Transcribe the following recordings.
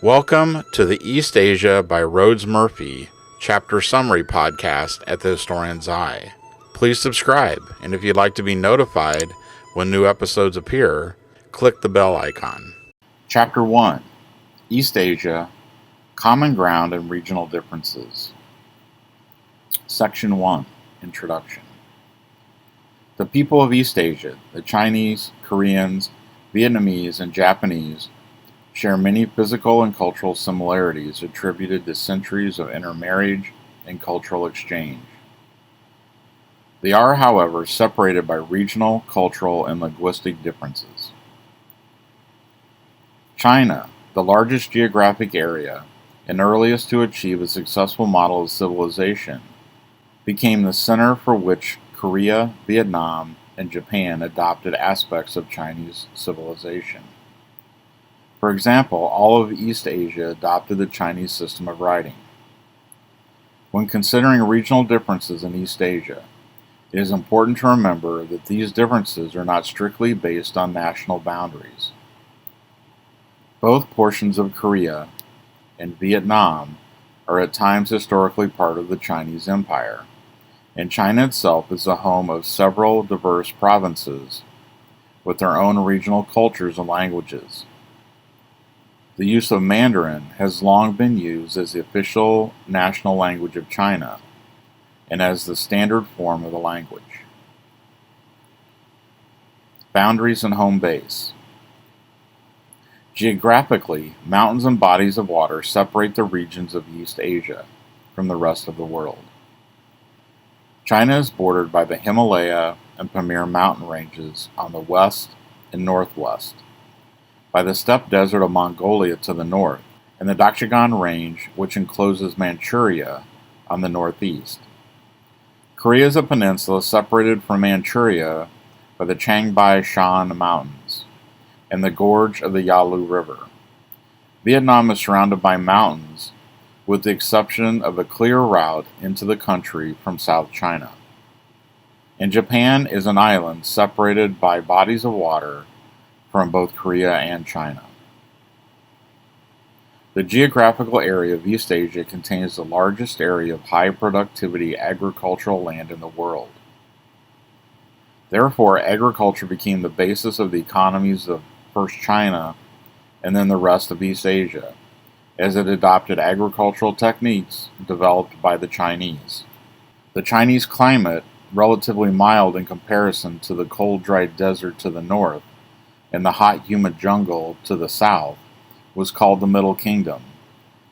Welcome to the East Asia by Rhoads Murphey chapter summary podcast at the Historian's Eye. Please subscribe, and if you'd like to be notified when new episodes appear, click the bell icon. Chapter 1: East Asia, Common Ground and Regional Differences. Section 1: Introduction. The people of East Asia, the Chinese, Koreans, Vietnamese, and Japanese, share many physical and cultural similarities attributed to centuries of intermarriage and cultural exchange. They are, however, separated by regional, cultural, and linguistic differences. China, the largest geographic area and earliest to achieve a successful model of civilization, became the center for which Korea, Vietnam, and Japan adopted aspects of Chinese civilization. For example, all of East Asia adopted the Chinese system of writing. When considering regional differences in East Asia, it is important to remember that these differences are not strictly based on national boundaries. Both portions of Korea and Vietnam are at times historically part of the Chinese Empire, and China itself is the home of several diverse provinces with their own regional cultures and languages. The use of Mandarin has long been used as the official national language of China and as the standard form of the language. Boundaries and home base. Geographically, mountains and bodies of water separate the regions of East Asia from the rest of the world. China is bordered by the Himalaya and Pamir mountain ranges on the west and northwest, by the steppe desert of Mongolia to the north, and the Dakchigan Range, which encloses Manchuria, on the northeast. Korea is a peninsula separated from Manchuria by the Changbai Shan Mountains and the gorge of the Yalu River. Vietnam is surrounded by mountains, with the exception of a clear route into the country from South China. And Japan is an island separated by bodies of water from both Korea and China. The geographical area of East Asia contains the largest area of high productivity agricultural land in the world. Therefore, agriculture became the basis of the economies of first China and then the rest of East Asia, as it adopted agricultural techniques developed by the Chinese. The Chinese climate, relatively mild in comparison to the cold, dry desert to the north and the hot, humid jungle to the south, was called the Middle Kingdom,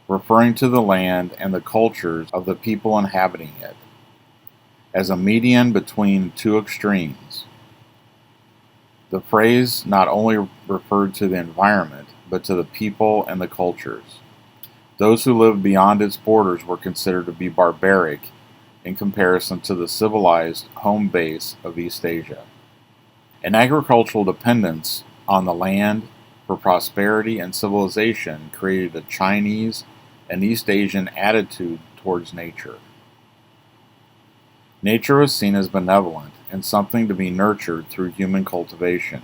referring to the land and the cultures of the people inhabiting it, as a median between two extremes. The phrase not only referred to the environment, but to the people and the cultures. Those who lived beyond its borders were considered to be barbaric in comparison to the civilized home base of East Asia. An agricultural dependence on the land for prosperity and civilization created a Chinese and East Asian attitude towards nature. Nature was seen as benevolent and something to be nurtured through human cultivation.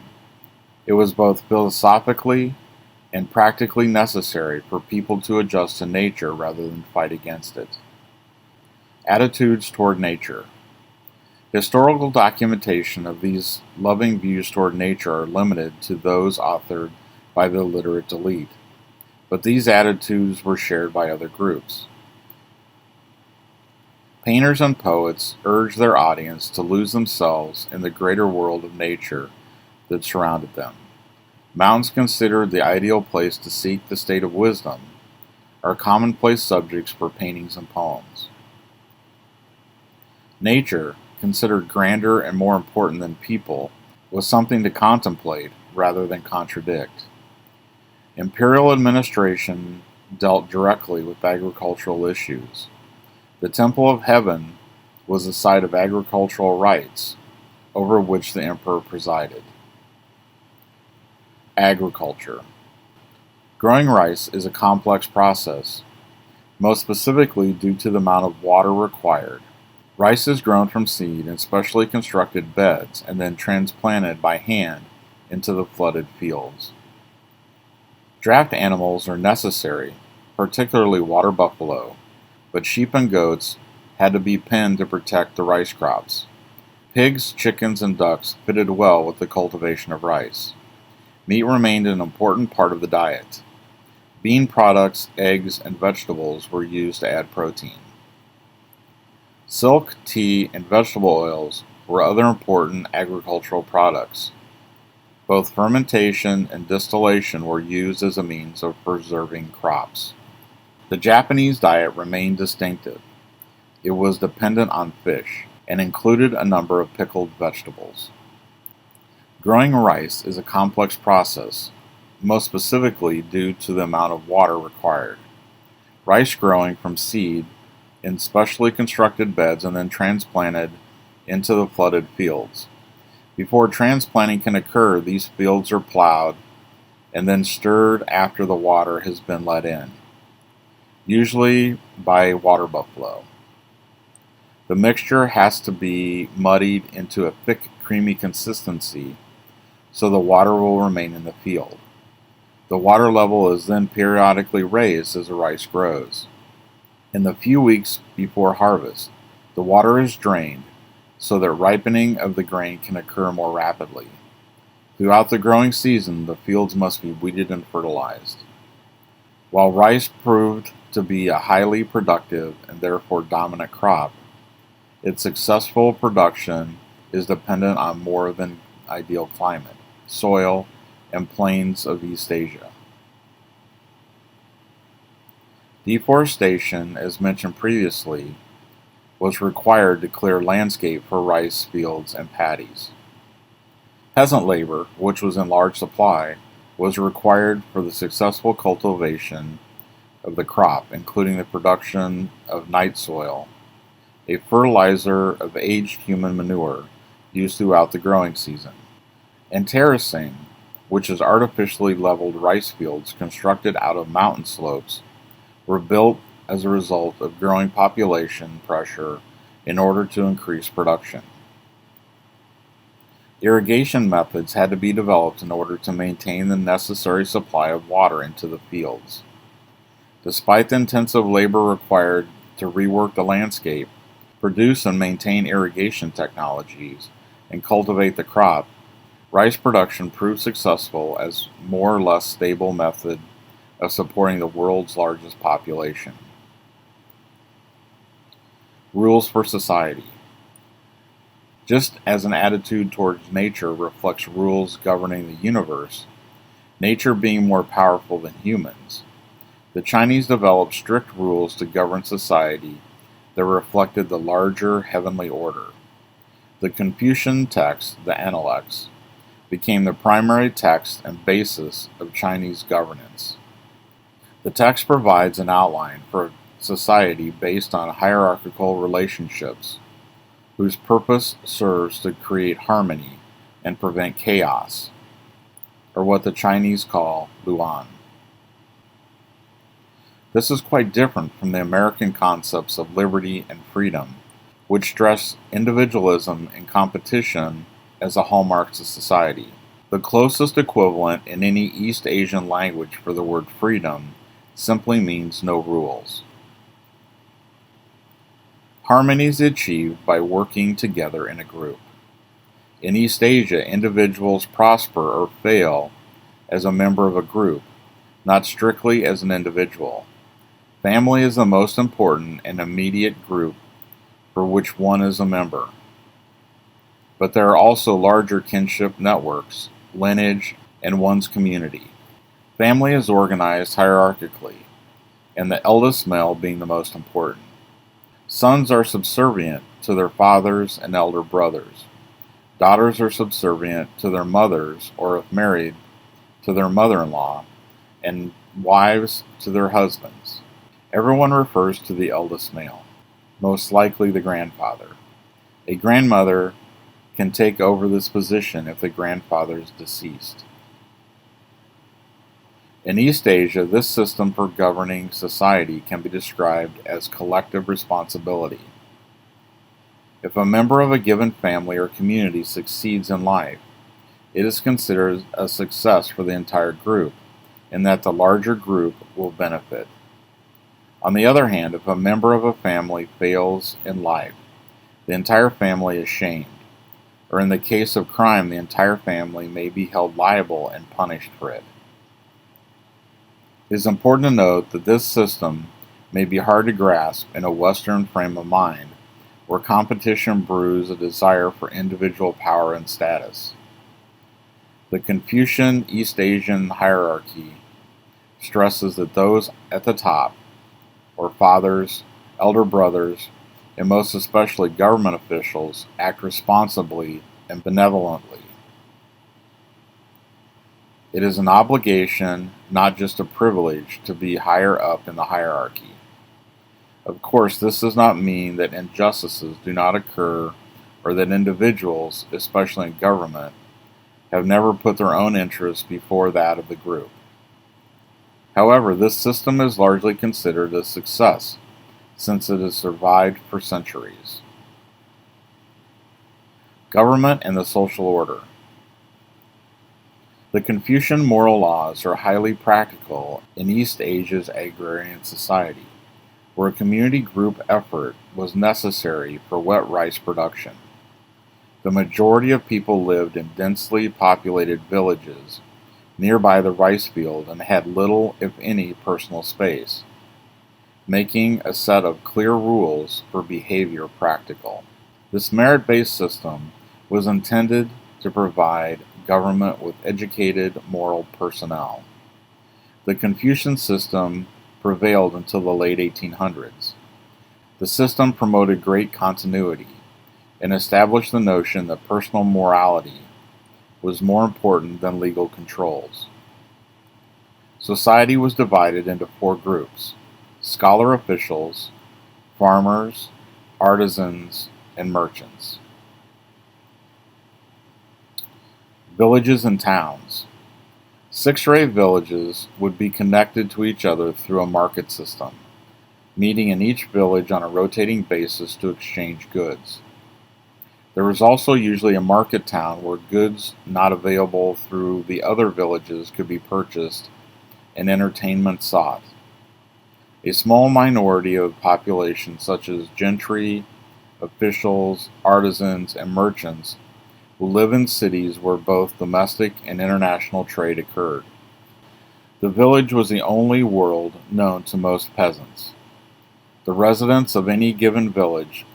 It was both philosophically and practically necessary for people to adjust to nature rather than fight against it. Attitudes toward nature. Historical documentation of these loving views toward nature are limited to those authored by the literate elite, but these attitudes were shared by other groups. Painters and poets urged their audience to lose themselves in the greater world of nature that surrounded them. Mountains, considered the ideal place to seek the state of wisdom, are commonplace subjects for paintings and poems. Nature, considered grander and more important than people, was something to contemplate rather than contradict. Imperial administration dealt directly with agricultural issues. The Temple of Heaven was the site of agricultural rites, over which the emperor presided. Agriculture. Growing rice is a complex process, most specifically due to the amount of water required. Rice is grown from seed in specially constructed beds and then transplanted by hand into the flooded fields. Draft animals are necessary, particularly water buffalo, but sheep and goats had to be penned to protect the rice crops. Pigs, chickens, and ducks fitted well with the cultivation of rice. Meat remained an important part of the diet. Bean products, eggs, and vegetables were used to add protein. Silk, tea, and vegetable oils were other important agricultural products. Both fermentation and distillation were used as a means of preserving crops. The Japanese diet remained distinctive. It was dependent on fish and included a number of pickled vegetables. Growing rice is a complex process, most specifically due to the amount of water required. Rice growing from seed in specially constructed beds and then transplanted into the flooded fields. Before transplanting can occur, these fields are plowed and then stirred after the water has been let in, usually by water buffalo. The mixture has to be muddied into a thick, creamy consistency so the water will remain in the field. The water level is then periodically raised as the rice grows. In the few weeks before harvest, the water is drained so that ripening of the grain can occur more rapidly. Throughout the growing season, the fields must be weeded and fertilized. While rice proved to be a highly productive and therefore dominant crop, its successful production is dependent on more than ideal climate, soil, and plains of East Asia. Deforestation, as mentioned previously, was required to clear landscape for rice fields and paddies. Peasant labor, which was in large supply, was required for the successful cultivation of the crop, including the production of night soil, a fertilizer of aged human manure used throughout the growing season, and terracing, which is artificially leveled rice fields constructed out of mountain slopes, were built as a result of growing population pressure in order to increase production. Irrigation methods had to be developed in order to maintain the necessary supply of water into the fields. Despite the intensive labor required to rework the landscape, produce and maintain irrigation technologies, and cultivate the crop, rice production proved successful as more or less stable method of supporting the world's largest population. Rules for society. Just as an attitude towards nature reflects rules governing the universe, nature being more powerful than humans, the Chinese developed strict rules to govern society that reflected the larger heavenly order. The Confucian text, the Analects, became the primary text and basis of Chinese governance. The text provides an outline for society based on hierarchical relationships, whose purpose serves to create harmony and prevent chaos, or what the Chinese call Luan. This is quite different from the American concepts of liberty and freedom, which stress individualism and competition as a hallmark of society. The closest equivalent in any East Asian language for the word freedom simply means no rules. Harmony is achieved by working together in a group. In East Asia, individuals prosper or fail as a member of a group, not strictly as an individual. Family is the most important and immediate group for which one is a member. But there are also larger kinship networks, lineage, and one's community. Family is organized hierarchically, and the eldest male being the most important. Sons are subservient to their fathers and elder brothers. Daughters are subservient to their mothers, or if married, to their mother-in-law, and wives to their husbands. Everyone refers to the eldest male, most likely the grandfather. A grandmother can take over this position if the grandfather is deceased. In East Asia, this system for governing society can be described as collective responsibility. If a member of a given family or community succeeds in life, it is considered a success for the entire group, and that the larger group will benefit. On the other hand, if a member of a family fails in life, the entire family is shamed, or in the case of crime, the entire family may be held liable and punished for it. It is important to note that this system may be hard to grasp in a Western frame of mind, where competition brews a desire for individual power and status. The Confucian East Asian hierarchy stresses that those at the top, or fathers, elder brothers, and most especially government officials, act responsibly and benevolently. It is an obligation, not just a privilege, to be higher up in the hierarchy. Of course, this does not mean that injustices do not occur or that individuals, especially in government, have never put their own interests before that of the group. However, this system is largely considered a success since it has survived for centuries. Government and the social order. The Confucian moral laws are highly practical in East Asia's agrarian society, where a community group effort was necessary for wet rice production. The majority of people lived in densely populated villages nearby the rice field and had little, if any, personal space, making a set of clear rules for behavior practical. This merit-based system was intended to provide government with educated moral personnel. The Confucian system prevailed until the late 1800s. The system promoted great continuity and established the notion that personal morality was more important than legal controls. Society was divided into 4 groups: scholar officials, farmers, artisans, and merchants. Villages and towns. 6 or 8 villages would be connected to each other through a market system, meeting in each village on a rotating basis to exchange goods. There was also usually a market town where goods not available through the other villages could be purchased and entertainment sought. A small minority of the population, such as gentry, officials, artisans, and merchants, who live in cities where both domestic and international trade occurred. The village was the only world known to most peasants. The residents of any given village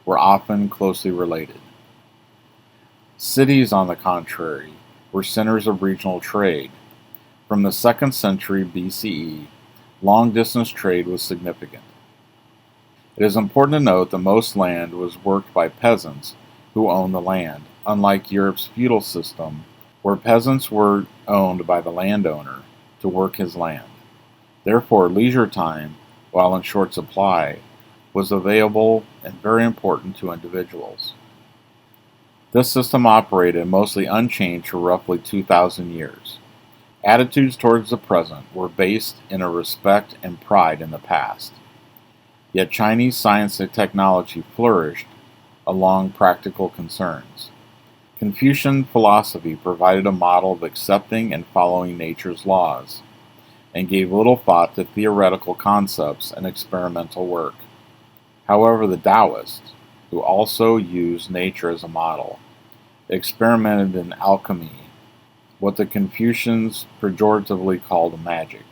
were often closely related. Cities, on the contrary, were centers of regional trade. From the 2nd century BCE, long-distance trade was significant. It is important to note that most land was worked by peasants who owned the land, unlike Europe's feudal system, where peasants were owned by the landowner to work his land. Therefore, leisure time, while in short supply, was available and very important to individuals. This system operated mostly unchanged for roughly 2,000 years. Attitudes towards the present were based in a respect and pride in the past. Yet Chinese science and technology flourished along practical concerns. Confucian philosophy provided a model of accepting and following nature's laws, and gave little thought to theoretical concepts and experimental work. However, the Taoists, who also used nature as a model, experimented in alchemy, what the Confucians pejoratively called magic.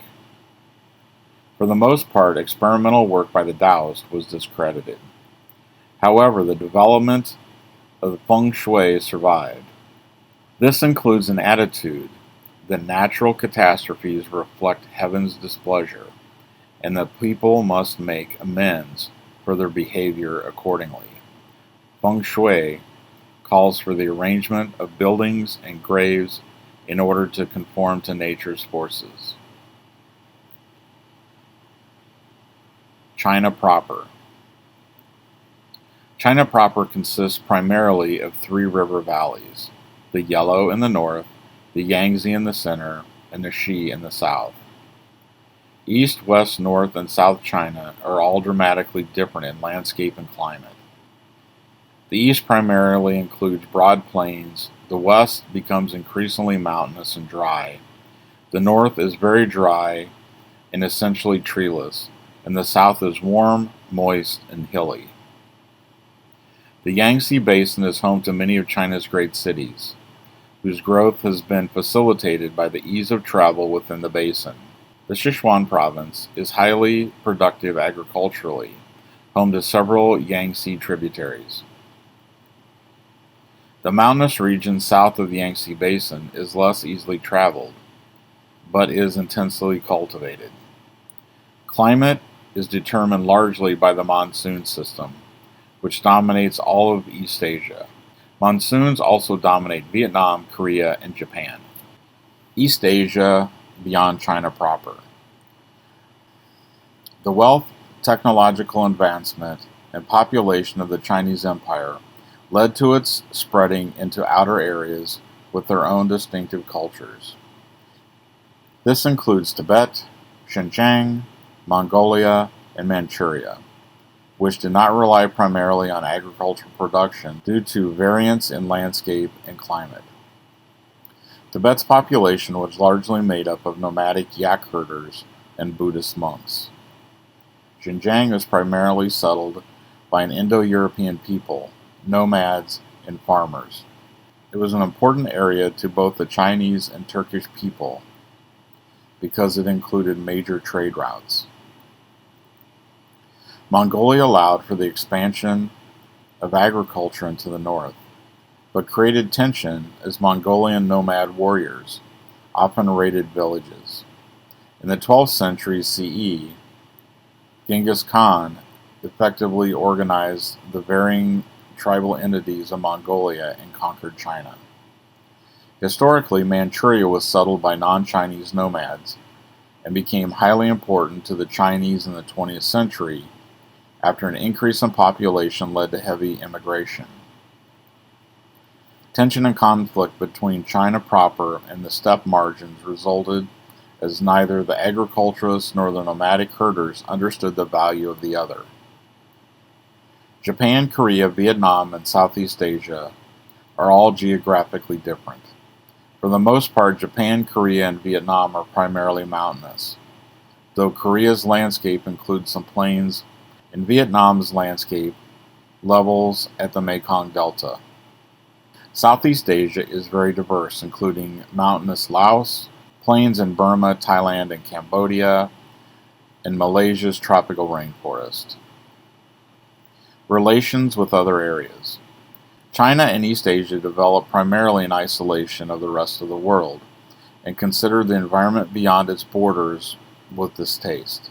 For the most part, experimental work by the Taoists was discredited. However, the development of the feng shui survived. This includes an attitude that natural catastrophes reflect heaven's displeasure, and that people must make amends for their behavior accordingly. Feng shui calls for the arrangement of buildings and graves in order to conform to nature's forces. China proper. China proper consists primarily of 3 river valleys: the Yellow in the north, the Yangtze in the center, and the Xi in the south. East, west, north, and south China are all dramatically different in landscape and climate. The east primarily includes broad plains, the west becomes increasingly mountainous and dry, The north is very dry and essentially treeless, and the south is warm, moist, and hilly. The Yangtze Basin is home to many of China's great cities, whose growth has been facilitated by the ease of travel within the basin. The Sichuan province is highly productive agriculturally, home to several Yangtze tributaries. The mountainous region south of the Yangtze Basin is less easily traveled, but is intensely cultivated. Climate is determined largely by the monsoon system, which dominates all of East Asia. Monsoons also dominate Vietnam, Korea, and Japan. East Asia beyond China proper. The wealth, technological advancement, and population of the Chinese Empire led to its spreading into outer areas with their own distinctive cultures. This includes Tibet, Xinjiang, Mongolia, and Manchuria, which did not rely primarily on agricultural production due to variance in landscape and climate. Tibet's population was largely made up of nomadic yak herders and Buddhist monks. Xinjiang was primarily settled by an Indo-European people, nomads, and farmers. It was an important area to both the Chinese and Turkish people because it included major trade routes. Mongolia allowed for the expansion of agriculture into the north, but created tension as Mongolian nomad warriors often raided villages. In the 12th century CE, Genghis Khan effectively organized the varying tribal entities of Mongolia and conquered China. Historically, Manchuria was settled by non-Chinese nomads and became highly important to the Chinese in the 20th century after an increase in population led to heavy immigration. Tension and conflict between China proper and the steppe margins resulted as neither the agriculturists nor the nomadic herders understood the value of the other. Japan, Korea, Vietnam, and Southeast Asia are all geographically different. For the most part, Japan, Korea, and Vietnam are primarily mountainous, though Korea's landscape includes some plains and Vietnam's landscape levels at the Mekong Delta. Southeast Asia is very diverse, including mountainous Laos, plains in Burma, Thailand, and Cambodia, and Malaysia's tropical rainforest. Relations with other areas. China and East Asia developed primarily in isolation of the rest of the world, and considered the environment beyond its borders with distaste.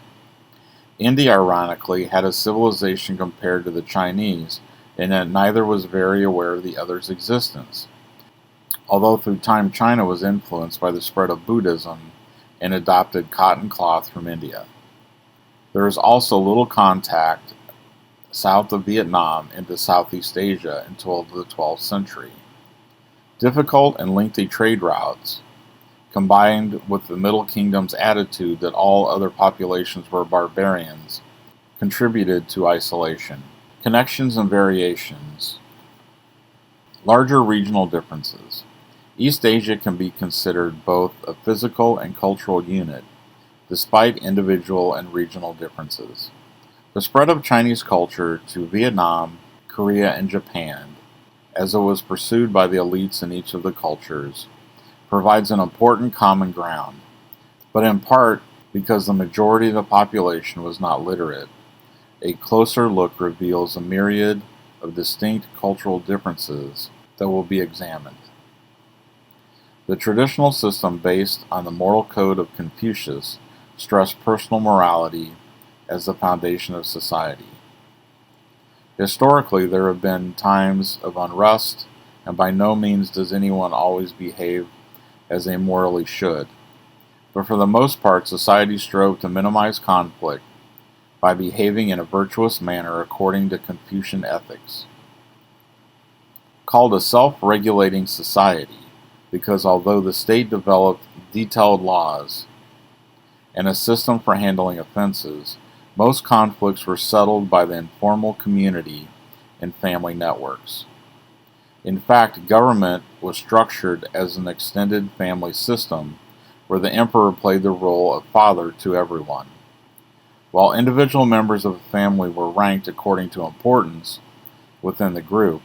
India, ironically, had a civilization compared to the Chinese, in that neither was very aware of the other's existence. Although through time China was influenced by the spread of Buddhism and adopted cotton cloth from India. There is also little contact south of Vietnam into Southeast Asia until the 12th century. Difficult and lengthy trade routes, combined with the Middle Kingdom's attitude that all other populations were barbarians, contributed to isolation. Connections and variations. Larger regional differences. East Asia can be considered both a physical and cultural unit, despite individual and regional differences. The spread of Chinese culture to Vietnam, Korea, and Japan, as it was pursued by the elites in each of the cultures, provides an important common ground, but in part because the majority of the population was not literate. A closer look reveals a myriad of distinct cultural differences that will be examined. The traditional system based on the moral code of Confucius stressed personal morality as the foundation of society. Historically, there have been times of unrest, and by no means does anyone always behave as they morally should. But for the most part, society strove to minimize conflict by behaving in a virtuous manner according to Confucian ethics. Called a self-regulating society, because although the state developed detailed laws and a system for handling offenses, most conflicts were settled by the informal community and family networks. In fact, government was structured as an extended family system where the emperor played the role of father to everyone. While individual members of a family were ranked according to importance within the group,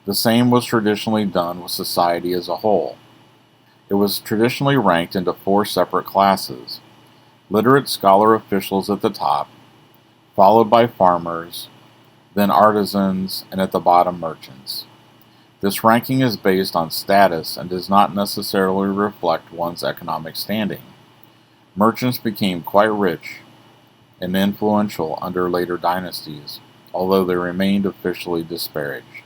the same was traditionally done with society as a whole. It was traditionally ranked into 4 separate classes: literate scholar officials at the top, followed by farmers, then artisans, and at the bottom merchants. This ranking is based on status and does not necessarily reflect one's economic standing. Merchants became quite rich and influential under later dynasties, although they remained officially disparaged.